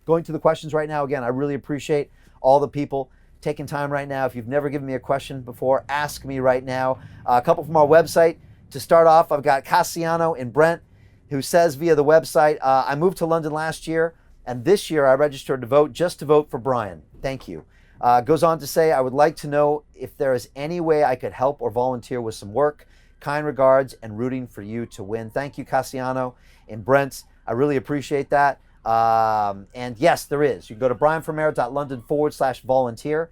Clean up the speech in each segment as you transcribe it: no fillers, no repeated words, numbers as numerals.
going to the questions right now. Again, I really appreciate all the people taking time right now. If you've never given me a question before, ask me right now. A couple from our website. To start off, I've got Cassiano in Brent, who says via the website, I moved to London last year, and this year I registered to vote just to vote for Brian. Thank you. Goes on to say, I would like to know if there is any way I could help or volunteer with some work. Kind regards and rooting for you to win. Thank you, Cassiano in Brent. I really appreciate that. And yes, there is. You can go to brianformayor.london/volunteer.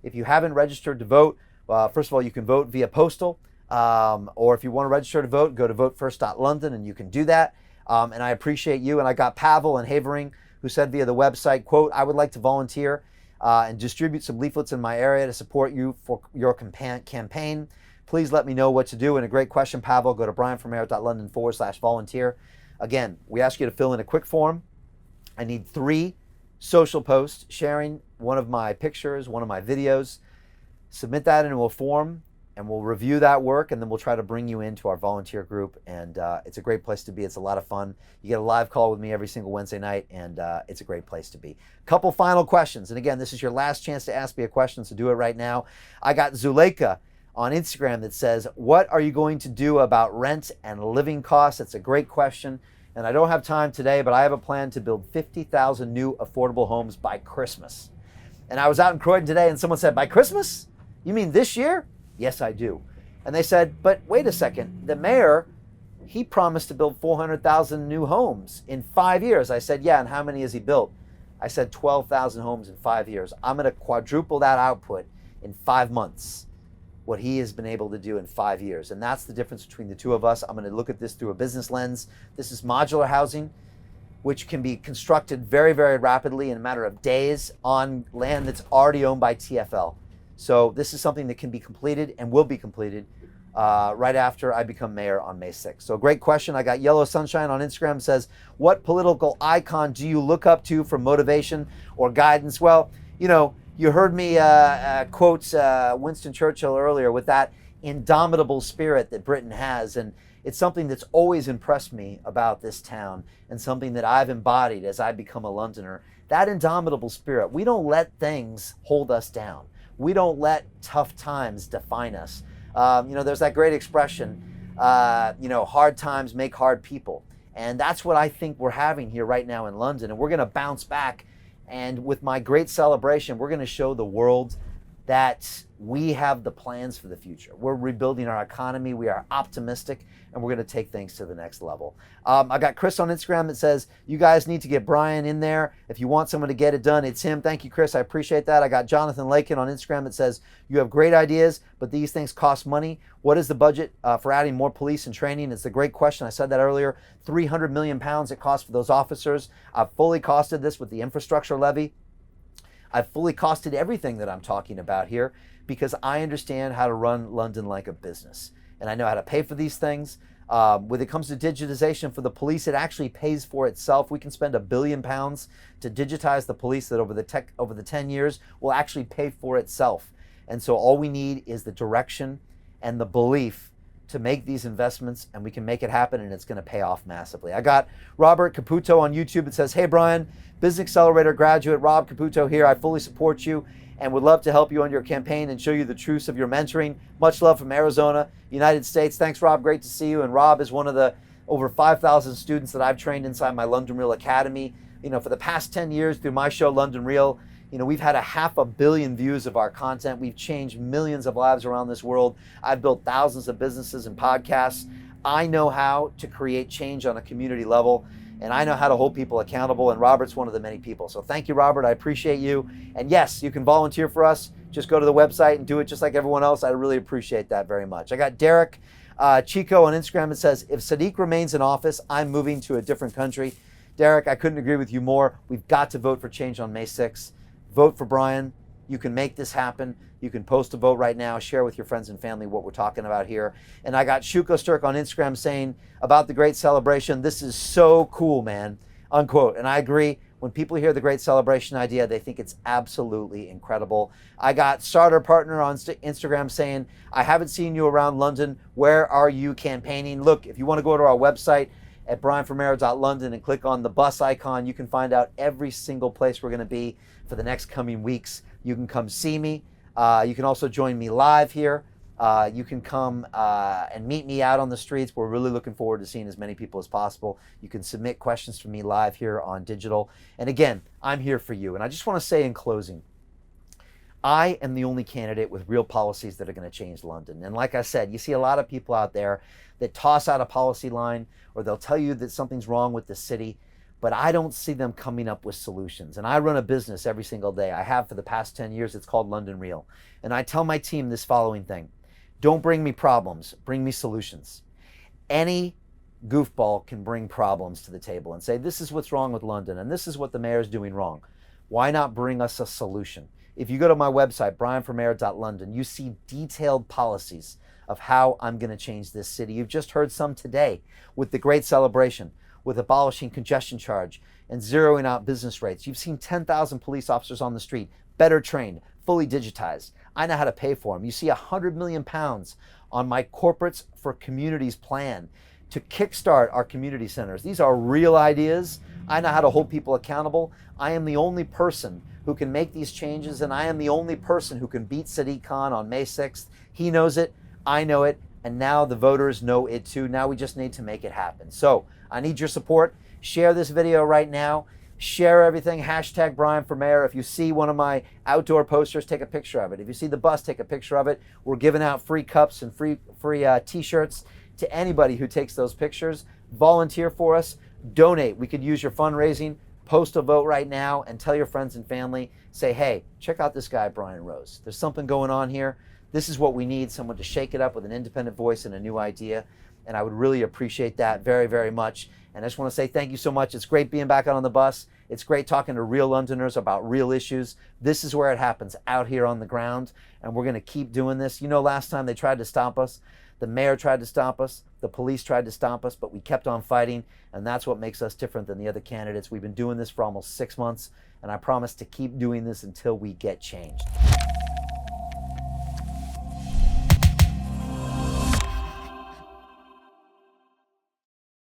If you haven't registered to vote, first of all, you can vote via postal. Or if you want to register to vote, go to votefirst.london and you can do that. And I appreciate you. And I got Pavel and Havering who said via the website, quote, I would like to volunteer and distribute some leaflets in my area to support you for your campaign. Please let me know what to do. And a great question, Pavel. Go to brianformayor.london/volunteer. Again, we ask you to fill in a quick form. I need 3 social posts sharing one of my pictures, one of my videos. Submit that into a form and we'll review that work, and then we'll try to bring you into our volunteer group. And it's a great place to be. It's a lot of fun. You get a live call with me every single Wednesday night, and it's a great place to be. Couple final questions. And again, this is your last chance to ask me a question, so do it right now. I got Zuleika on Instagram that says, what are you going to do about rent and living costs? It's a great question. And I don't have time today, but I have a plan to build 50,000 new affordable homes by Christmas. And I was out in Croydon today and someone said, by Christmas? You mean this year? Yes, I do. And they said, but wait a second, the mayor, he promised to build 400,000 new homes in 5 years. I said, yeah, and how many has he built? I said 12,000 homes in 5 years. I'm going to quadruple that output in 5 months, what he has been able to do in 5 years. And that's the difference between the two of us. I'm going to look at this through a business lens. This is modular housing, which can be constructed very, very rapidly in a matter of days on land that's already owned by TfL. So this is something that can be completed and will be completed right after I become mayor on May 6th. So great question. I got Yellow Sunshine on Instagram, says, what political icon do you look up to for motivation or guidance? Well, you know, you heard me quote Winston Churchill earlier with that indomitable spirit that Britain has. And it's something that's always impressed me about this town and something that I've embodied as I become a Londoner. That indomitable spirit. We don't let things hold us down. We don't let tough times define us. You know, there's that great expression, you know, hard times make hard people. And that's what I think we're having here right now in London. And we're going to bounce back. And with my great celebration, we're going to show the world that we have the plans for the future. We're rebuilding our economy. We are optimistic, and we're going to take things to the next level. I got Chris on Instagram that says, you guys need to get Brian in there. If you want someone to get it done, it's him. Thank you, Chris. I appreciate that. I got Jonathan Lakin on Instagram that says, you have great ideas, but these things cost money. What is the budget for adding more police and training? It's a great question. I said that earlier. 300 million pounds it costs for those officers. I've fully costed this with the infrastructure levy. I've fully costed everything that I'm talking about here because I understand how to run London like a business. And I know how to pay for these things. When it comes to digitization for the police, it actually pays for itself. We can spend £1 billion to digitize the police that over the 10 years will actually pay for itself. And so all we need is the direction and the belief to make these investments, and we can make it happen, and it's going to pay off massively. I got Robert Caputo on YouTube that says, hey, Brian, Business Accelerator graduate Rob Caputo here. I fully support you and would love to help you on your campaign and show you the truths of your mentoring. Much love from Arizona, United States. Thanks, Rob. Great to see you. And Rob is one of the over 5,000 students that I've trained inside my London Real Academy. You know, for the past 10 years through my show, London Real, you know, we've had 500 million views of our content. We've changed millions of lives around this world. I've built thousands of businesses and podcasts. I know how to create change on a community level, and I know how to hold people accountable, and Robert's one of the many people. So thank you, Robert. I appreciate you. And yes, you can volunteer for us. Just go to the website and do it just like everyone else. I really appreciate that very much. I got Derek Chico on Instagram that says, if Sadiq remains in office, I'm moving to a different country. Derek, I couldn't agree with you more. We've got to vote for change on May 6th. Vote for Brian. You can make this happen. You can post a vote right now. Share with your friends and family what we're talking about here. And I got Shuko Sturk on Instagram saying about the Great Celebration, this is so cool, man, unquote. And I agree. When people hear the Great Celebration idea, they think it's absolutely incredible. I got Starter Partner on Instagram saying, I haven't seen you around London. Where are you campaigning? Look, if you want to go to our website at brianformayor.london and click on the bus icon. You can find out every single place we're going to be for the next coming weeks. You can come see me. You can also join me live here. You can come and meet me out on the streets. We're really looking forward to seeing as many people as possible. You can submit questions for me live here on digital. And again, I'm here for you. And I just want to say in closing, I am the only candidate with real policies that are going to change London. And like I said, you see a lot of people out there that toss out a policy line, or they'll tell you that something's wrong with the city, but I don't see them coming up with solutions. And I run a business every single day. I have for the past 10 years. It's called London Real. And I tell my team this following thing: don't bring me problems, bring me solutions. Any goofball can bring problems to the table and say, this is what's wrong with London, and this is what the mayor's doing wrong. Why not bring us a solution? If you go to my website, brianformayor.london, you see detailed policies of how I'm going to change this city. You've just heard some today with the Great Celebration, with abolishing congestion charge and zeroing out business rates. You've seen 10,000 police officers on the street, better trained, fully digitized. I know how to pay for them. You see £100 million on my Corporates for Communities plan to kickstart our community centers. These are real ideas. I know how to hold people accountable. I am the only person who can make these changes, and I am the only person who can beat Sadiq Khan on May 6th. He knows it, I know it, and now the voters know it too. Now we just need to make it happen. So I need your support. Share this video right now. Share everything, hashtag Brian for Mayor. If you see one of my outdoor posters, take a picture of it. If you see the bus, take a picture of it. We're giving out free cups and free t-shirts to anybody who takes those pictures. Volunteer for us, donate. We could use your fundraising. Post a vote right now and tell your friends and family. Say, hey, check out this guy, Brian Rose. There's something going on here. This is what we need, someone to shake it up with an independent voice and a new idea. And I would really appreciate that very, very much. And I just want to say thank you so much. It's great being back out on the bus. It's great talking to real Londoners about real issues. This is where it happens, out here on the ground. And we're going to keep doing this. You know, last time they tried to stop us, the mayor tried to stop us, the police tried to stop us, but we kept on fighting, and that's what makes us different than the other candidates. We've been doing this for almost 6 months, and I promise to keep doing this until we get changed.